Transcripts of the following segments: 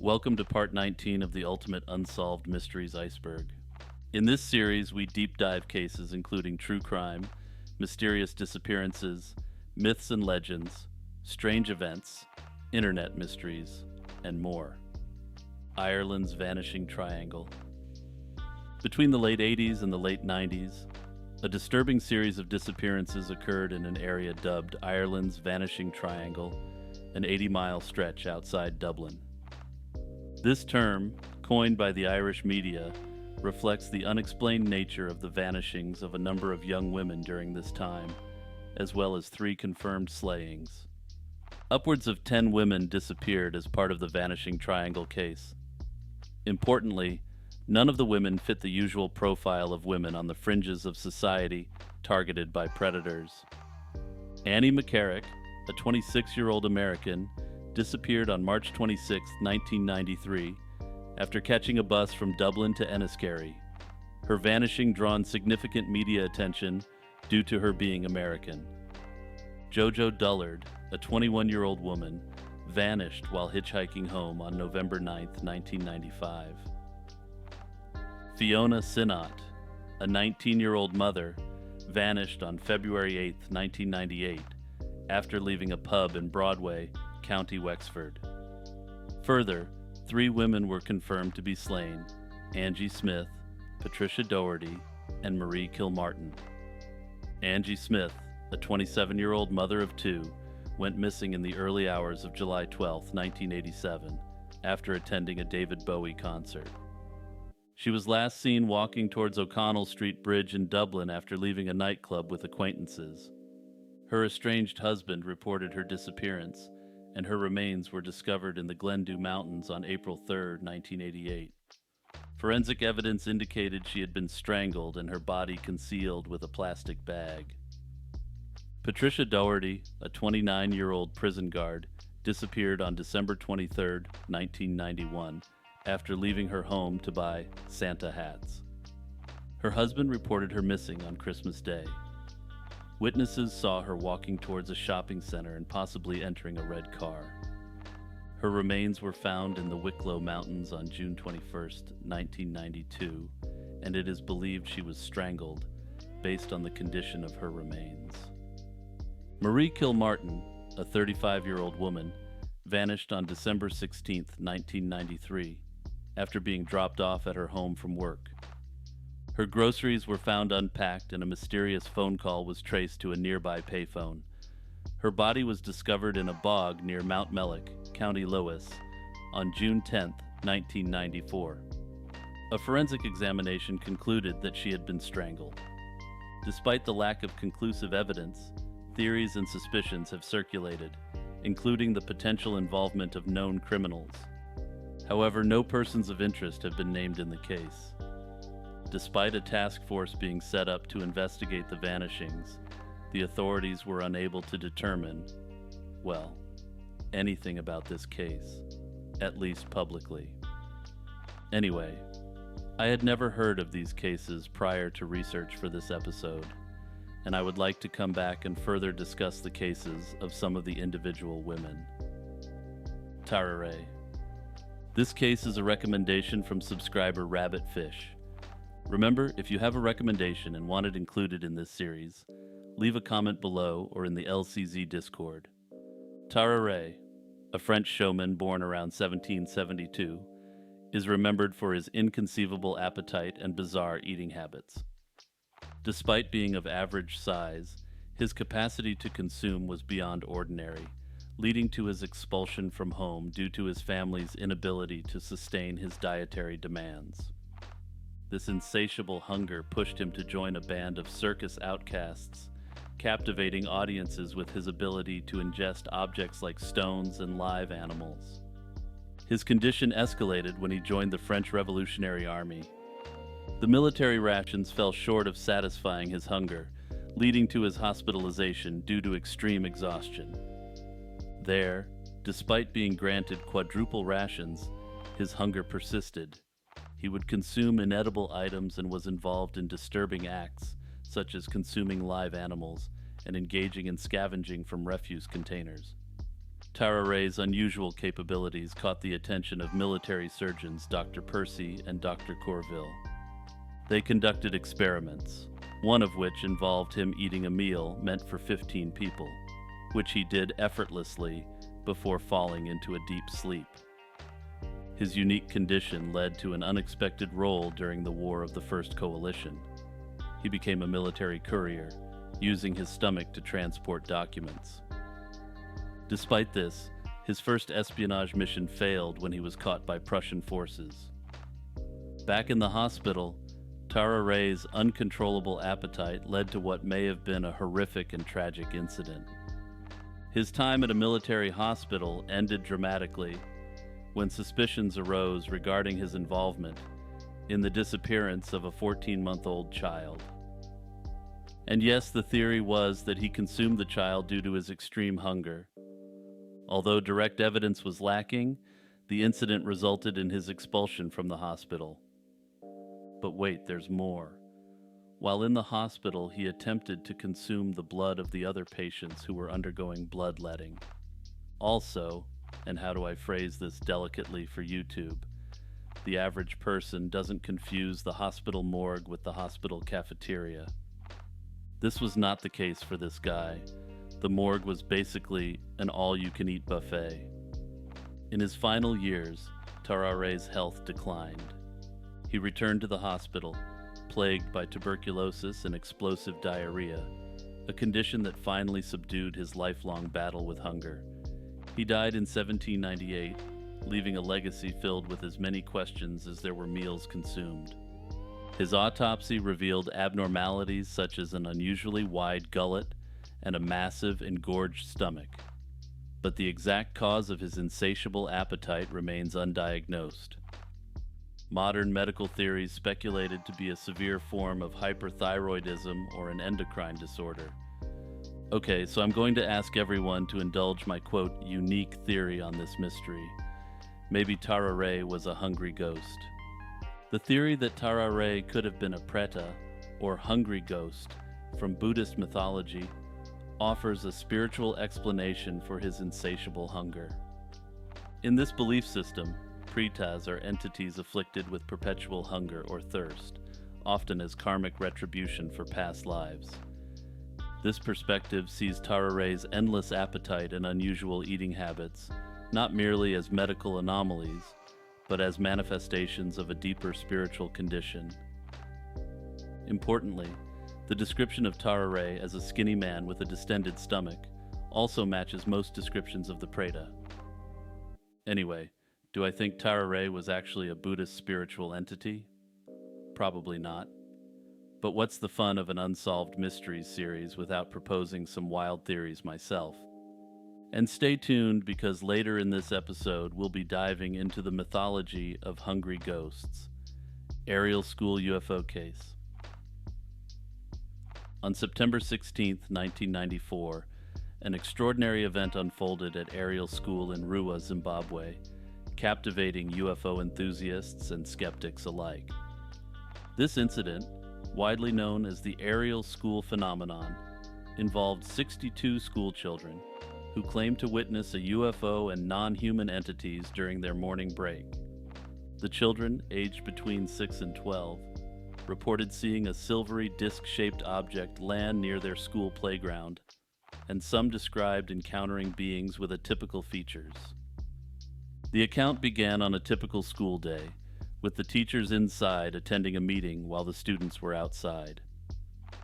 Welcome to part 19 of the Ultimate Unsolved Mysteries Iceberg. In this series, we deep dive cases including true crime, mysterious disappearances, myths and legends, strange events, internet mysteries, and more. Ireland's Vanishing Triangle. Between the late 80s and the late 90s, a disturbing series of disappearances occurred in an area dubbed Ireland's Vanishing Triangle, an 80-mile stretch outside Dublin. This term, coined by the Irish media, reflects the unexplained nature of the vanishings of a number of young women during this time, as well as 3 confirmed slayings. Upwards of 10 women disappeared as part of the Vanishing Triangle case. Importantly, none of the women fit the usual profile of women on the fringes of society targeted by predators. Annie McCarrick, a 26-year-old American, disappeared on March 26, 1993, after catching a bus from Dublin to Enniskerry. Her vanishing drawn significant media attention due to her being American. Jojo Dullard, a 21-year-old woman, vanished while hitchhiking home on November 9, 1995. Fiona Sinnott, a 19-year-old mother, vanished on February 8, 1998, after leaving a pub in Broadway, County Wexford. Further, 3 women were confirmed to be slain: Angie Smith, Patricia Doherty, and Marie Kilmartin. Angie Smith, a 27-year-old mother of 2, went missing in the early hours of July 12, 1987, after attending a David Bowie concert. She was last seen walking towards O'Connell Street Bridge in Dublin after leaving a nightclub with acquaintances. Her estranged husband reported her disappearance, and her remains were discovered in the Glendew Mountains on April 3, 1988. Forensic evidence indicated she had been strangled and her body concealed with a plastic bag. Patricia Doherty, a 29-year-old prison guard, disappeared on December 23, 1991, after leaving her home to buy Santa hats. Her husband reported her missing on Christmas Day. Witnesses saw her walking towards a shopping center and possibly entering a red car. Her remains were found in the Wicklow Mountains on June 21, 1992, and it is believed she was strangled based on the condition of her remains. Marie Kilmartin, a 35-year-old woman, vanished on December 16, 1993, after being dropped off at her home from work. Her groceries were found unpacked and a mysterious phone call was traced to a nearby payphone. Her body was discovered in a bog near Mount Mellick, County Lewis, on June 10, 1994. A forensic examination concluded that she had been strangled. Despite the lack of conclusive evidence, theories and suspicions have circulated, including the potential involvement of known criminals. However, no persons of interest have been named in the case. Despite a task force being set up to investigate the vanishings, the authorities were unable to determine, well, anything about this case, at least publicly. Anyway, I had never heard of these cases prior to research for this episode, and I would like to come back and further discuss the cases of some of the individual women. Tarrare. This case is a recommendation from subscriber Rabbitfish. Remember, if you have a recommendation and want it included in this series, leave a comment below or in the LCZ Discord. Tarrare, a French showman born around 1772, is remembered for his inconceivable appetite and bizarre eating habits. Despite being of average size, his capacity to consume was beyond ordinary, leading to his expulsion from home due to his family's inability to sustain his dietary demands. This insatiable hunger pushed him to join a band of circus outcasts, captivating audiences with his ability to ingest objects like stones and live animals. His condition escalated when he joined the French Revolutionary Army. The military rations fell short of satisfying his hunger, leading to his hospitalization due to extreme exhaustion. There, despite being granted quadruple rations, his hunger persisted. He would consume inedible items and was involved in disturbing acts, such as consuming live animals and engaging in scavenging from refuse containers. Tarrare's unusual capabilities caught the attention of military surgeons Dr. Percy and Dr. Corville. They conducted experiments, one of which involved him eating a meal meant for 15 people, which he did effortlessly before falling into a deep sleep. His unique condition led to an unexpected role during the War of the First Coalition. He became a military courier, using his stomach to transport documents. Despite this, his first espionage mission failed when he was caught by Prussian forces. Back in the hospital, Tarrare's uncontrollable appetite led to what may have been a horrific and tragic incident. His time at a military hospital ended dramatically when suspicions arose regarding his involvement in the disappearance of a 14-month-old child. And yes, the theory was that he consumed the child due to his extreme hunger. Although direct evidence was lacking, the incident resulted in his expulsion from the hospital. But wait, there's more. While in the hospital, he attempted to consume the blood of the other patients who were undergoing bloodletting. Also, and how do I phrase this delicately for YouTube, the average person doesn't confuse the hospital morgue with the hospital cafeteria. This was not the case for this guy. The morgue was basically an all-you-can-eat buffet. In his final years, Tarrare's health declined. He returned to the hospital, plagued by tuberculosis and explosive diarrhea, a condition that finally subdued his lifelong battle with hunger. He died in 1798, leaving a legacy filled with as many questions as there were meals consumed. His autopsy revealed abnormalities such as an unusually wide gullet and a massive, engorged stomach. But the exact cause of his insatiable appetite remains undiagnosed. Modern medical theories speculated to be a severe form of hyperthyroidism or an endocrine disorder. Okay, so I'm going to ask everyone to indulge my quote, unique theory on this mystery. Maybe Tarrare was a hungry ghost. The theory that Tarrare could have been a preta, or hungry ghost, from Buddhist mythology, offers a spiritual explanation for his insatiable hunger. In this belief system, pretas are entities afflicted with perpetual hunger or thirst, often as karmic retribution for past lives. This perspective sees Tarrare's endless appetite and unusual eating habits not merely as medical anomalies, but as manifestations of a deeper spiritual condition. Importantly, the description of Tarrare as a skinny man with a distended stomach also matches most descriptions of the preta. Anyway, do I think Tarrare was actually a Buddhist spiritual entity? Probably not. But what's the fun of an Unsolved Mysteries series without proposing some wild theories myself? And stay tuned because later in this episode we'll be diving into the mythology of hungry ghosts. Ariel School UFO case. On September 16, 1994, an extraordinary event unfolded at Ariel School in Ruwa, Zimbabwe, captivating UFO enthusiasts and skeptics alike. This incident, widely known as the Ariel School phenomenon, involved 62 school children who claimed to witness a UFO and non-human entities during their morning break. The children, aged between 6 and 12, reported seeing a silvery disc-shaped object land near their school playground, and some described encountering beings with atypical features. The account began on a typical school day, with the teachers inside attending a meeting while the students were outside.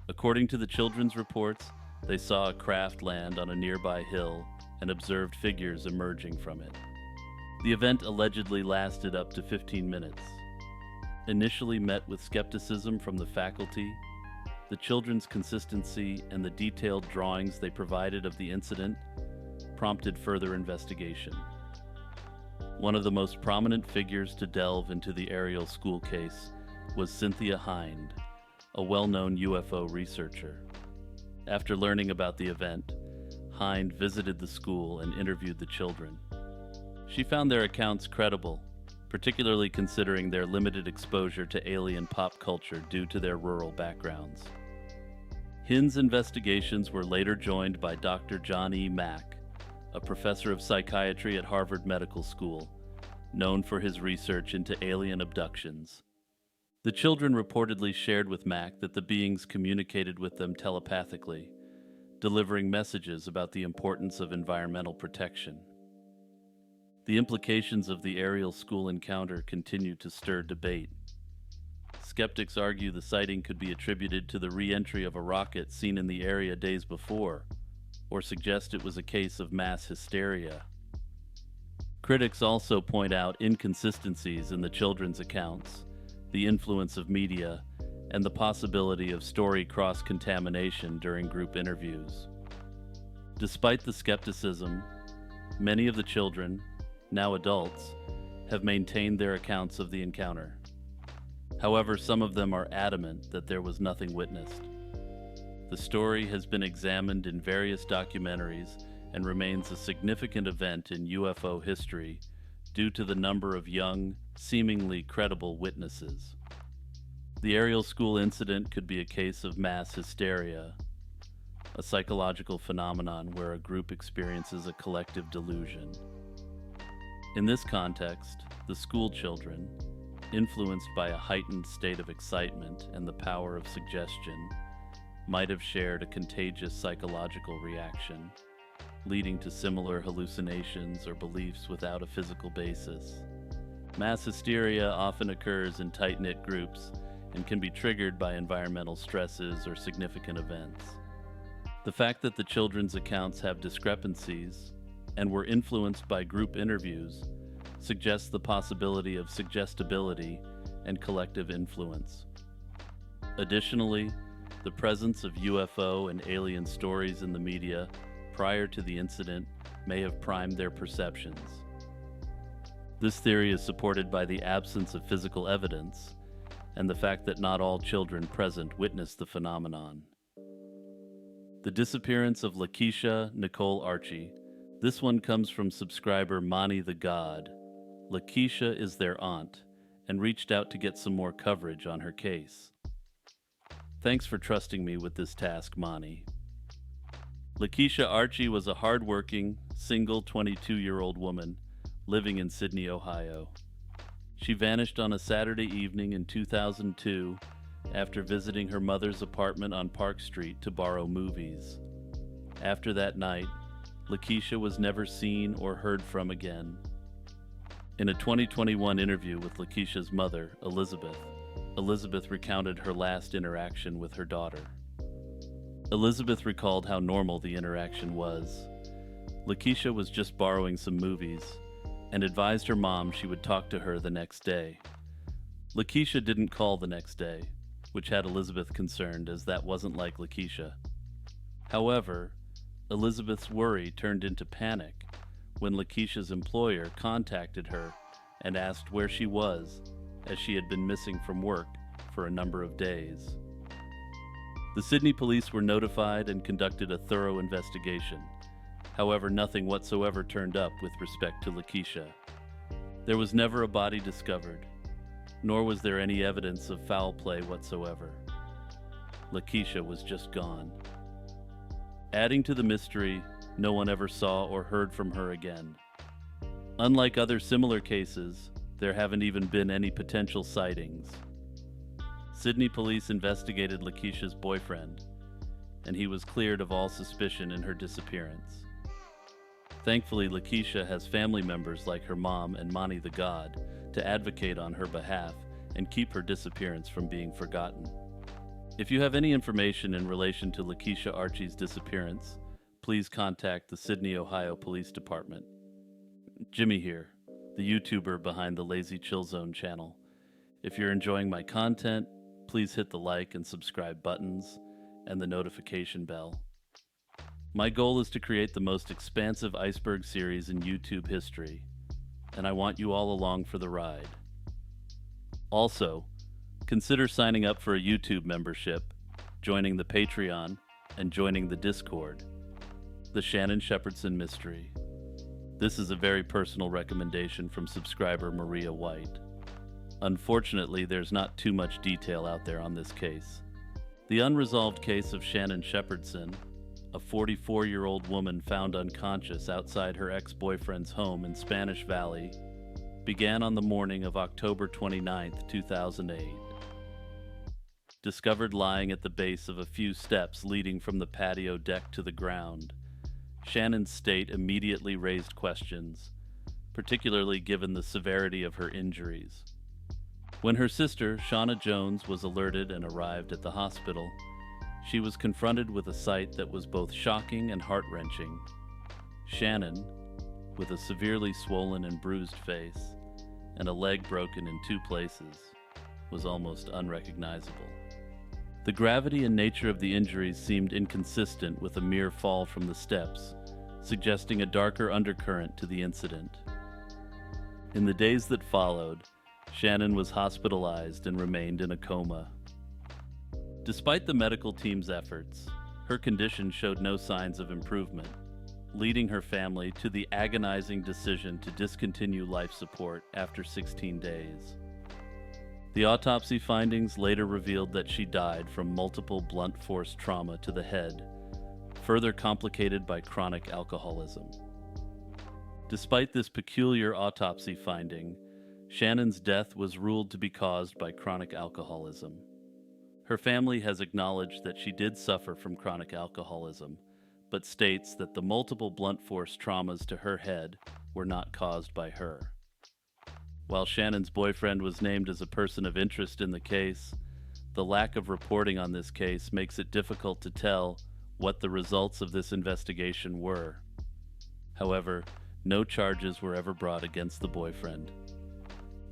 According to the children's reports, they saw a craft land on a nearby hill and observed figures emerging from it. The event allegedly lasted up to 15 minutes. Initially met with skepticism from the faculty, the children's consistency and the detailed drawings they provided of the incident prompted further investigation. One of the most prominent figures to delve into the Ariel School case was Cynthia Hind, a well-known UFO researcher. After learning about the event, Hind visited the school and interviewed the children. She found their accounts credible, particularly considering their limited exposure to alien pop culture due to their rural backgrounds. Hind's investigations were later joined by Dr. John E. Mack, a professor of psychiatry at Harvard Medical School, known for his research into alien abductions. The children reportedly shared with Mac that the beings communicated with them telepathically, delivering messages about the importance of environmental protection. The implications of the Ariel School encounter continue to stir debate. Skeptics argue the sighting could be attributed to the re-entry of a rocket seen in the area days before, or suggest it was a case of mass hysteria. Critics also point out inconsistencies in the children's accounts, the influence of media, and the possibility of story cross-contamination during group interviews. Despite the skepticism, many of the children, now adults, have maintained their accounts of the encounter. However, some of them are adamant that there was nothing witnessed. The story has been examined in various documentaries and remains a significant event in UFO history due to the number of young, seemingly credible witnesses. The Ariel School incident could be a case of mass hysteria, a psychological phenomenon where a group experiences a collective delusion. In this context, the school children, influenced by a heightened state of excitement and the power of suggestion, might have shared a contagious psychological reaction, leading to similar hallucinations or beliefs without a physical basis. Mass hysteria often occurs in tight-knit groups and can be triggered by environmental stresses or significant events. The fact that the children's accounts have discrepancies and were influenced by group interviews suggests the possibility of suggestibility and collective influence. Additionally, the presence of UFO and alien stories in the media prior to the incident may have primed their perceptions. This theory is supported by the absence of physical evidence and the fact that not all children present witnessed the phenomenon. The disappearance of Lakeisha Nicole Archie. This one comes from subscriber Mani the God. Lakeisha is their aunt and reached out to get some more coverage on her case. Thanks for trusting me with this task, Mani. Lakeisha Archie was a hard-working, single 22-year-old woman living in Sydney, Ohio. She vanished on a Saturday evening in 2002 after visiting her mother's apartment on Park Street to borrow movies. After that night, Lakeisha was never seen or heard from again. In a 2021 interview with Lakeisha's mother, Elizabeth recounted her last interaction with her daughter. Elizabeth recalled how normal the interaction was. Lakeisha was just borrowing some movies and advised her mom she would talk to her the next day. Lakeisha didn't call the next day, which had Elizabeth concerned as that wasn't like Lakeisha. However, Elizabeth's worry turned into panic when Lakeisha's employer contacted her and asked where she was, as she had been missing from work for a number of days. The Sydney police were notified and conducted a thorough investigation. However, nothing whatsoever turned up with respect to Lakeisha. There was never a body discovered, nor was there any evidence of foul play whatsoever. Lakeisha was just gone. Adding to the mystery, no one ever saw or heard from her again. Unlike other similar cases, there haven't even been any potential sightings. Sydney police investigated Lakeisha's boyfriend, and he was cleared of all suspicion in her disappearance. Thankfully, Lakeisha has family members like her mom and Mani the God to advocate on her behalf and keep her disappearance from being forgotten. If you have any information in relation to Lakeisha Archie's disappearance, please contact the Sydney, Ohio Police Department. Jimmy here, the YouTuber behind the Lazy Chill Zone channel. If you're enjoying my content, please hit the like and subscribe buttons and the notification bell. My goal is to create the most expansive iceberg series in YouTube history, and I want you all along for the ride. Also, consider signing up for a YouTube membership, joining the Patreon, and joining the Discord. The Shannon Shepherdson Mystery. This is a very personal recommendation from subscriber Maria White. Unfortunately, there's not too much detail out there on this case. The unresolved case of Shannon Shepherdson, a 44-year-old woman found unconscious outside her ex-boyfriend's home in Spanish Valley, began on the morning of October 29, 2008. Discovered lying at the base of a few steps leading from the patio deck to the ground, Shannon's state immediately raised questions, particularly given the severity of her injuries. When her sister, Shauna Jones, was alerted and arrived at the hospital, she was confronted with a sight that was both shocking and heart-wrenching. Shannon, with a severely swollen and bruised face and a leg broken in 2 places, was almost unrecognizable. The gravity and nature of the injuries seemed inconsistent with a mere fall from the steps, suggesting a darker undercurrent to the incident. In the days that followed, Shannon was hospitalized and remained in a coma. Despite the medical team's efforts, her condition showed no signs of improvement, leading her family to the agonizing decision to discontinue life support after 16 days. The autopsy findings later revealed that she died from multiple blunt force trauma to the head, further complicated by chronic alcoholism. Despite this peculiar autopsy finding, Shannon's death was ruled to be caused by chronic alcoholism. Her family has acknowledged that she did suffer from chronic alcoholism, but states that the multiple blunt force traumas to her head were not caused by her. While Shannon's boyfriend was named as a person of interest in the case, the lack of reporting on this case makes it difficult to tell what the results of this investigation were. However, no charges were ever brought against the boyfriend.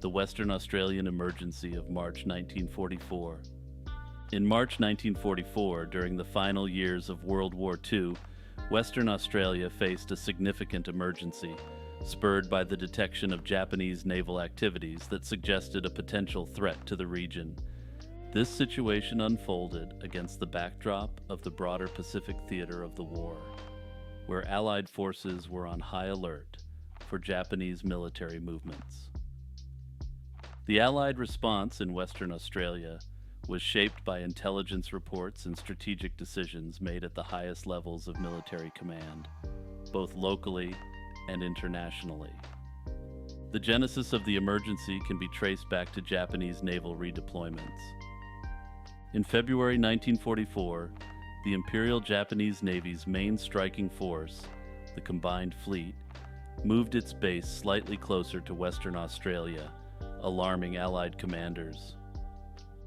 The Western Australian Emergency of March 1944. In March 1944, during the final years of World War II, Western Australia faced a significant emergency, spurred by the detection of Japanese naval activities that suggested a potential threat to the region. This situation unfolded against the backdrop of the broader Pacific theater of the war, where Allied forces were on high alert for Japanese military movements. The Allied response in Western Australia was shaped by intelligence reports and strategic decisions made at the highest levels of military command, both locally and internationally. The genesis of the emergency can be traced back to Japanese naval redeployments. In February 1944, the Imperial Japanese Navy's main striking force, the Combined Fleet, moved its base slightly closer to Western Australia, alarming Allied commanders.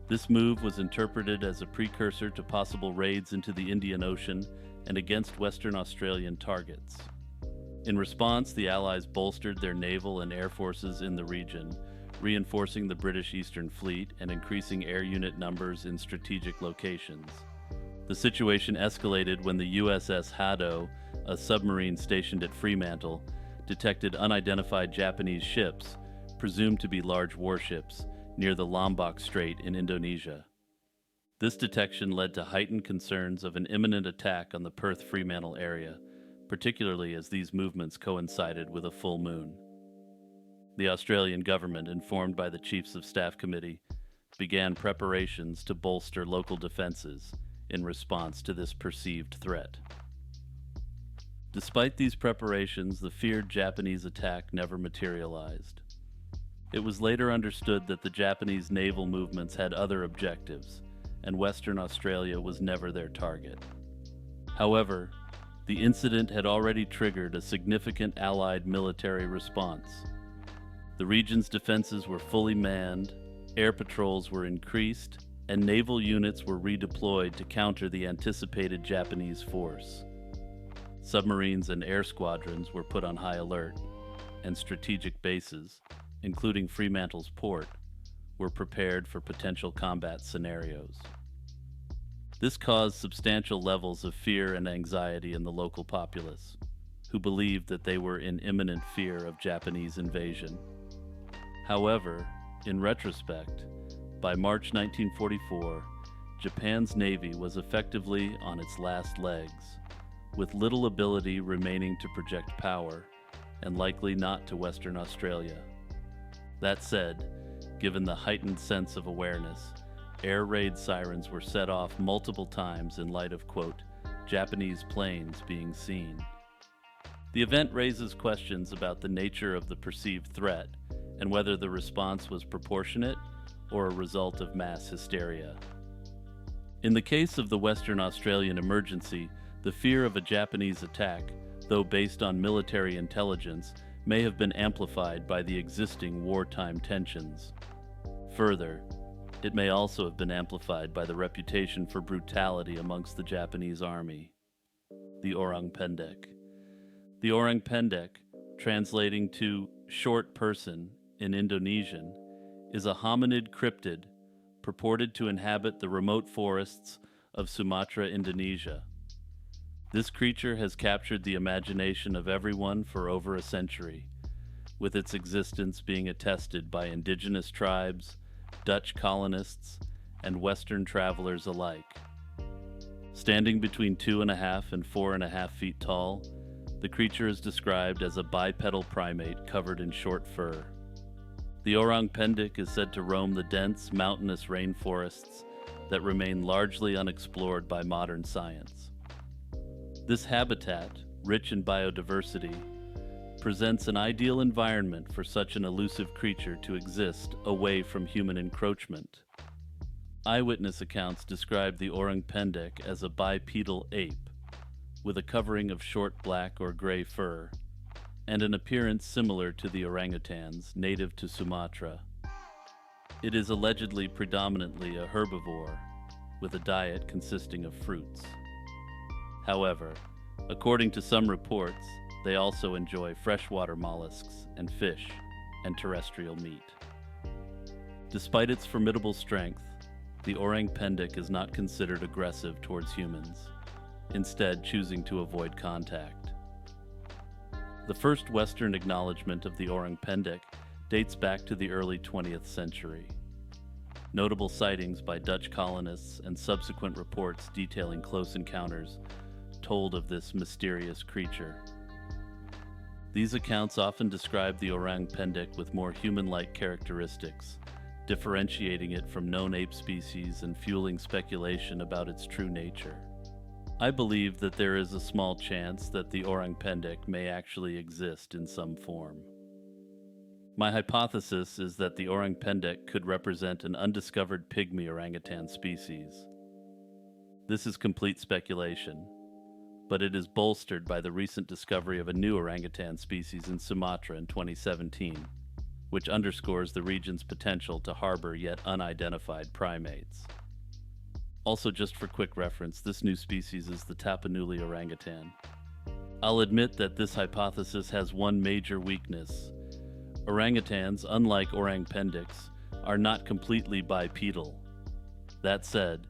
This move was interpreted as a precursor to possible raids into the Indian Ocean and against Western Australian targets. In response, the Allies bolstered their naval and air forces in the region, reinforcing the British Eastern Fleet and increasing air unit numbers in strategic locations. The situation escalated when the USS Hado, a submarine stationed at Fremantle, detected unidentified Japanese ships, presumed to be large warships, near the Lombok Strait in Indonesia. This detection led to heightened concerns of an imminent attack on the Perth-Fremantle area, particularly as these movements coincided with a full moon. The Australian government, informed by the Chiefs of Staff Committee, began preparations to bolster local defenses in response to this perceived threat. Despite these preparations, the feared Japanese attack never materialized. It was later understood that the Japanese naval movements had other objectives, and Western Australia was never their target. However, the incident had already triggered a significant Allied military response. The region's defenses were fully manned, air patrols were increased, and naval units were redeployed to counter the anticipated Japanese force. Submarines and air squadrons were put on high alert, and strategic bases, including Fremantle's port, were prepared for potential combat scenarios. This caused substantial levels of fear and anxiety in the local populace, who believed that they were in imminent fear of Japanese invasion. However, in retrospect, by March 1944, Japan's navy was effectively on its last legs, with little ability remaining to project power, and likely not to Western Australia. That said, given the heightened sense of awareness, air raid sirens were set off multiple times in light of, quote, Japanese planes being seen. The event raises questions about the nature of the perceived threat and whether the response was proportionate or a result of mass hysteria. In the case of the Western Australian emergency, the fear of a Japanese attack, though based on military intelligence, may have been amplified by the existing wartime tensions. Further, it may also have been amplified by the reputation for brutality amongst the Japanese army. The Orang Pendek. The Orang Pendek, translating to short person in Indonesian, is a hominid cryptid purported to inhabit the remote forests of Sumatra, Indonesia. This creature has captured the imagination of everyone for over a century, with its existence being attested by indigenous tribes, Dutch colonists, and Western travelers alike. Standing between 2.5 and 4.5 feet tall, the creature is described as a bipedal primate covered in short fur. The Orang Pendek is said to roam the dense, mountainous rainforests that remain largely unexplored by modern science. This habitat, rich in biodiversity, presents an ideal environment for such an elusive creature to exist away from human encroachment. Eyewitness accounts describe the Orang Pendek as a bipedal ape, with a covering of short black or gray fur, and an appearance similar to the orangutans native to Sumatra. It is allegedly predominantly a herbivore, with a diet consisting of fruits. However, according to some reports, they also enjoy freshwater mollusks and fish and terrestrial meat. Despite its formidable strength, the Orang Pendek is not considered aggressive towards humans, instead choosing to avoid contact. The first Western acknowledgement of the Orang Pendek dates back to the early 20th century. Notable sightings by Dutch colonists and subsequent reports detailing close encounters told of this mysterious creature. These accounts often describe the Orang Pendek with more human-like characteristics, differentiating it from known ape species and fueling speculation about its true nature. I believe that there is a small chance that the Orang Pendek may actually exist in some form. My hypothesis is that the Orang Pendek could represent an undiscovered pygmy orangutan species. This is complete speculation, but it is bolstered by the recent discovery of a new orangutan species in Sumatra in 2017, which underscores the region's potential to harbor yet unidentified primates. Also, just for quick reference, this new species is the Tapanuli orangutan. I'll admit that this hypothesis has one major weakness. Orangutans, unlike Orang Pendeks, are not completely bipedal. That said,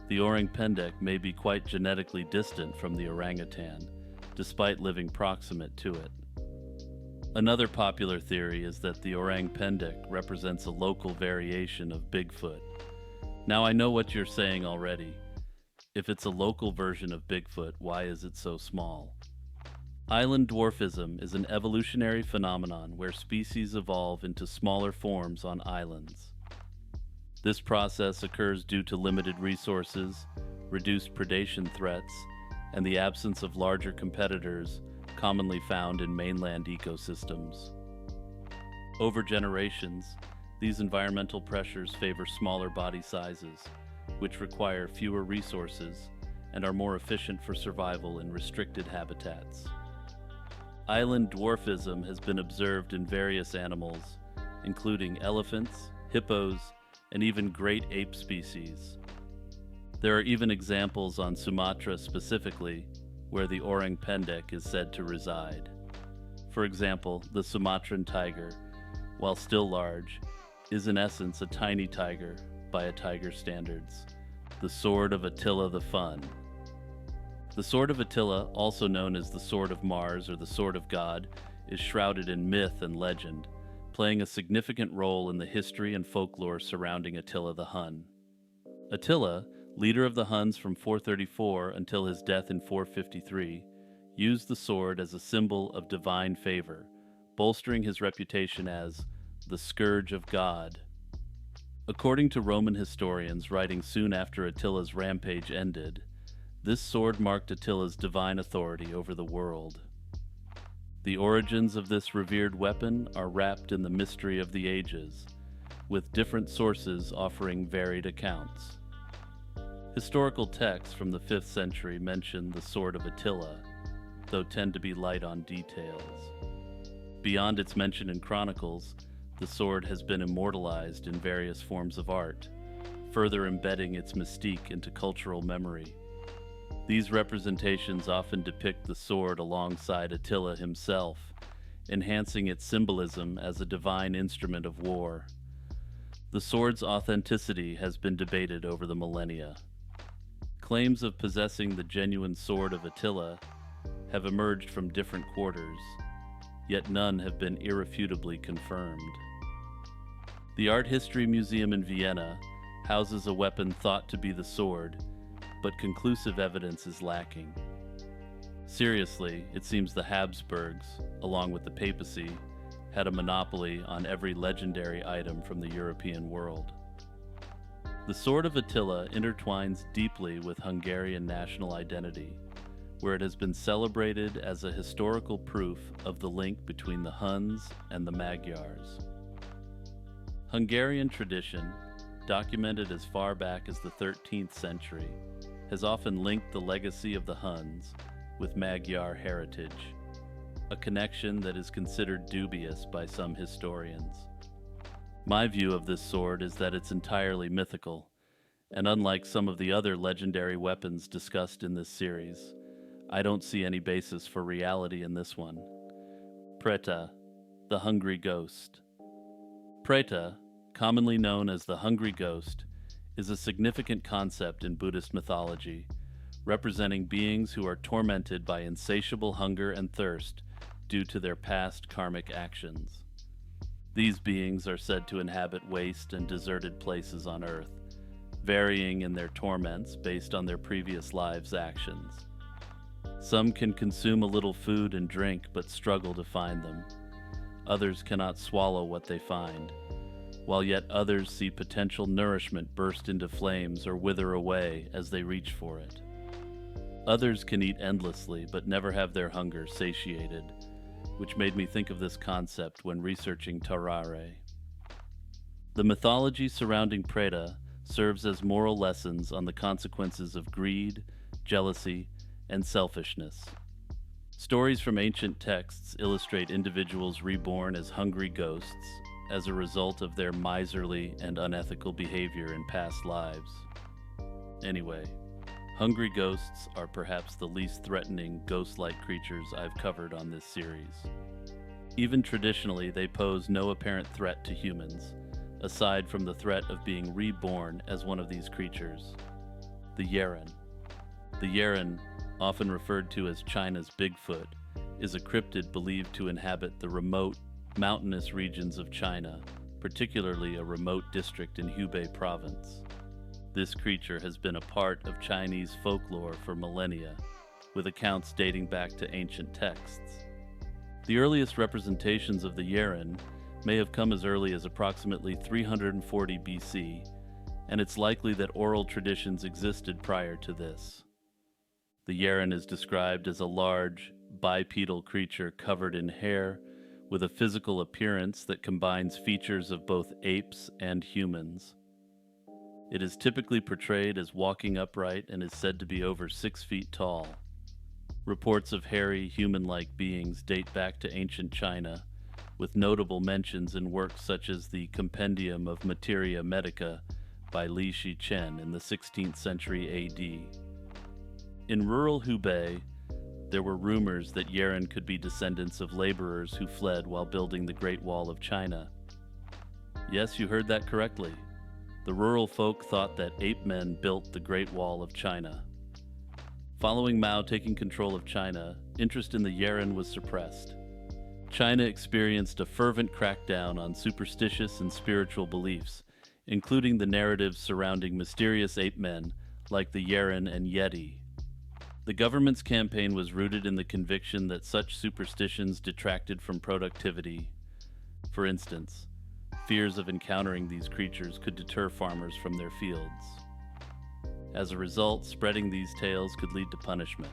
the Orang Pendek may be quite genetically distant from the orangutan, despite living proximate to it. Another popular theory is that the Orang Pendek represents a local variation of Bigfoot. Now I know what you're saying already. If it's a local version of Bigfoot, why is it so small? Island dwarfism is an evolutionary phenomenon where species evolve into smaller forms on islands. This process occurs due to limited resources, reduced predation threats, and the absence of larger competitors commonly found in mainland ecosystems. Over generations, these environmental pressures favor smaller body sizes, which require fewer resources and are more efficient for survival in restricted habitats. Island dwarfism has been observed in various animals, including elephants, hippos, and even great ape species. There are even examples on Sumatra specifically, where the Orang Pendek is said to reside. For example, the Sumatran tiger, while still large, is in essence a tiny tiger by a tiger standards, the Sword of Attila the Fun. The Sword of Attila, also known as the Sword of Mars or the Sword of God, is shrouded in myth and legend, playing a significant role in the history and folklore surrounding Attila the Hun. Attila, leader of the Huns from 434 until his death in 453, used the sword as a symbol of divine favor, bolstering his reputation as the Scourge of God. According to Roman historians writing soon after Attila's rampage ended, This sword marked Attila's divine authority over the world. The origins of this revered weapon are wrapped in the mystery of the ages, with different sources offering varied accounts. Historical texts from the 5th century mention the sword of Attila, though tend to be light on details. Beyond its mention in chronicles, the sword has been immortalized in various forms of art, further embedding its mystique into cultural memory. These representations often depict the sword alongside Attila himself, enhancing its symbolism as a divine instrument of war. The sword's authenticity has been debated over the millennia. Claims of possessing the genuine sword of Attila have emerged from different quarters, yet none have been irrefutably confirmed. The Art History Museum in Vienna houses a weapon thought to be the sword, but conclusive evidence is lacking. Seriously, it seems the Habsburgs, along with the papacy, had a monopoly on every legendary item from the European world. The sword of Attila intertwines deeply with Hungarian national identity, where it has been celebrated as a historical proof of the link between the Huns and the Magyars. Hungarian tradition, documented as far back as the 13th century, has often linked the legacy of the Huns with Magyar heritage, a connection that is considered dubious by some historians. My view of this sword is that it's entirely mythical, and unlike some of the other legendary weapons discussed in this series, I don't see any basis for reality in this one. Preta, the hungry ghost. Preta, commonly known as the hungry ghost, is a significant concept in Buddhist mythology, representing beings who are tormented by insatiable hunger and thirst due to their past karmic actions. These beings are said to inhabit waste and deserted places on Earth, varying in their torments based on their previous lives' actions. Some can consume a little food and drink but struggle to find them. Others cannot swallow what they find, while yet others see potential nourishment burst into flames or wither away as they reach for it. Others can eat endlessly but never have their hunger satiated, which made me think of this concept when researching Tarrare. The mythology surrounding Preta serves as moral lessons on the consequences of greed, jealousy, and selfishness. Stories from ancient texts illustrate individuals reborn as hungry ghosts as a result of their miserly and unethical behavior in past lives. Anyway, hungry ghosts are perhaps the least threatening ghost-like creatures I've covered on this series. Even traditionally, they pose no apparent threat to humans, aside from the threat of being reborn as one of these creatures, the Yeren. The Yeren, often referred to as China's Bigfoot, is a cryptid believed to inhabit the remote, mountainous regions of China, particularly a remote district in Hubei province. This creature has been a part of Chinese folklore for millennia, with accounts dating back to ancient texts. The earliest representations of the Yeren may have come as early as approximately 340 BC, and it's likely that oral traditions existed prior to this. The Yeren is described as a large, bipedal creature covered in hair, with a physical appearance that combines features of both apes and humans. It is typically portrayed as walking upright and is said to be over 6 feet tall. Reports of hairy, human-like beings date back to ancient China, with notable mentions in works such as the Compendium of Materia Medica by Li Shichen in the 16th century AD. In rural Hubei, there were rumors that Yeren could be descendants of laborers who fled while building the Great Wall of China. Yes, you heard that correctly. The rural folk thought that ape men built the Great Wall of China. Following Mao taking control of China, interest in the Yeren was suppressed. China experienced a fervent crackdown on superstitious and spiritual beliefs, including the narratives surrounding mysterious ape men like the Yeren and Yeti. The government's campaign was rooted in the conviction that such superstitions detracted from productivity. For instance, fears of encountering these creatures could deter farmers from their fields. As a result, spreading these tales could lead to punishment.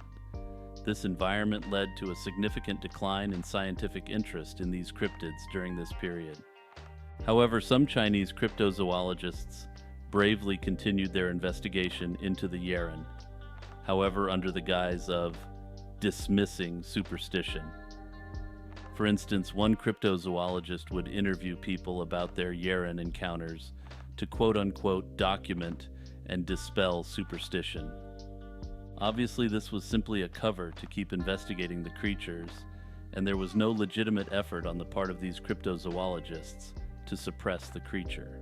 This environment led to a significant decline in scientific interest in these cryptids during this period. However, some Chinese cryptozoologists bravely continued their investigation into the Yeren, however under the guise of dismissing superstition. For instance, one cryptozoologist would interview people about their Yeren encounters to quote-unquote document and dispel superstition. Obviously, this was simply a cover to keep investigating the creatures, and there was no legitimate effort on the part of these cryptozoologists to suppress the creature.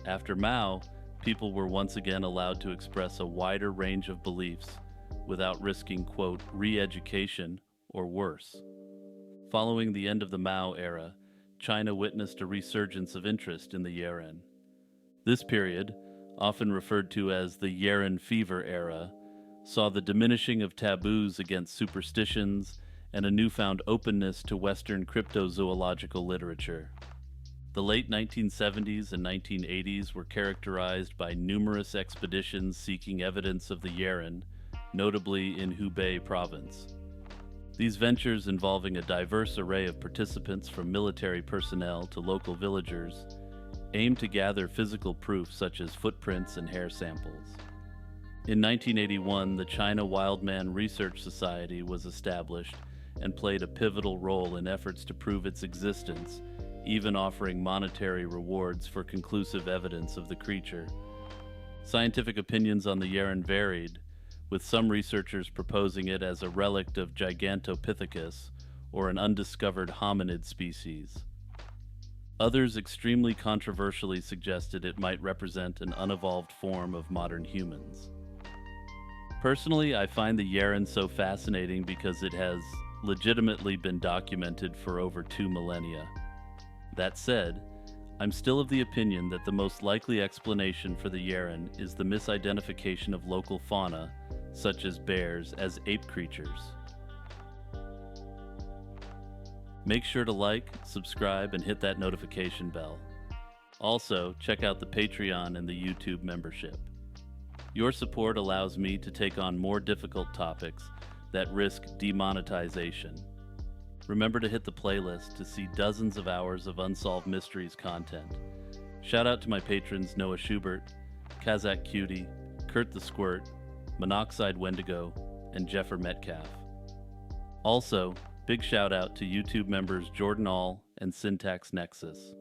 After Mao, people were once again allowed to express a wider range of beliefs without risking, quote, re-education or worse. Following the end of the Mao era, China witnessed a resurgence of interest in the Yeren. This period, often referred to as the Yeren Fever era, saw the diminishing of taboos against superstitions and a newfound openness to Western cryptozoological literature. The late 1970s and 1980s were characterized by numerous expeditions seeking evidence of the Yeren, notably in Hubei province. These ventures, involving a diverse array of participants from military personnel to local villagers, aimed to gather physical proof such as footprints and hair samples. In 1981, the China Wildman Research Society was established and played a pivotal role in efforts to prove its existence, even offering monetary rewards for conclusive evidence of the creature. Scientific opinions on the Yeren varied, with some researchers proposing it as a relict of Gigantopithecus or an undiscovered hominid species. Others extremely controversially suggested it might represent an unevolved form of modern humans. Personally, I find the Yeren so fascinating because it has legitimately been documented for over 2 millennia. That said, I'm still of the opinion that the most likely explanation for the Yeren is the misidentification of local fauna, such as bears, as ape creatures. Make sure to like, subscribe, and hit that notification bell. Also, check out the Patreon and the YouTube membership. Your support allows me to take on more difficult topics that risk demonetization. Remember to hit the playlist to see dozens of hours of Unsolved Mysteries content. Shout out to my patrons Noah Schubert, Kazakh Cutie, Kurt the Squirt, Monoxide Wendigo, and Jeffer Metcalf. Also, big shout out to YouTube members Jordan All and Syntax Nexus.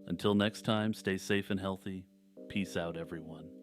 Until next time, stay safe and healthy. Peace out, everyone.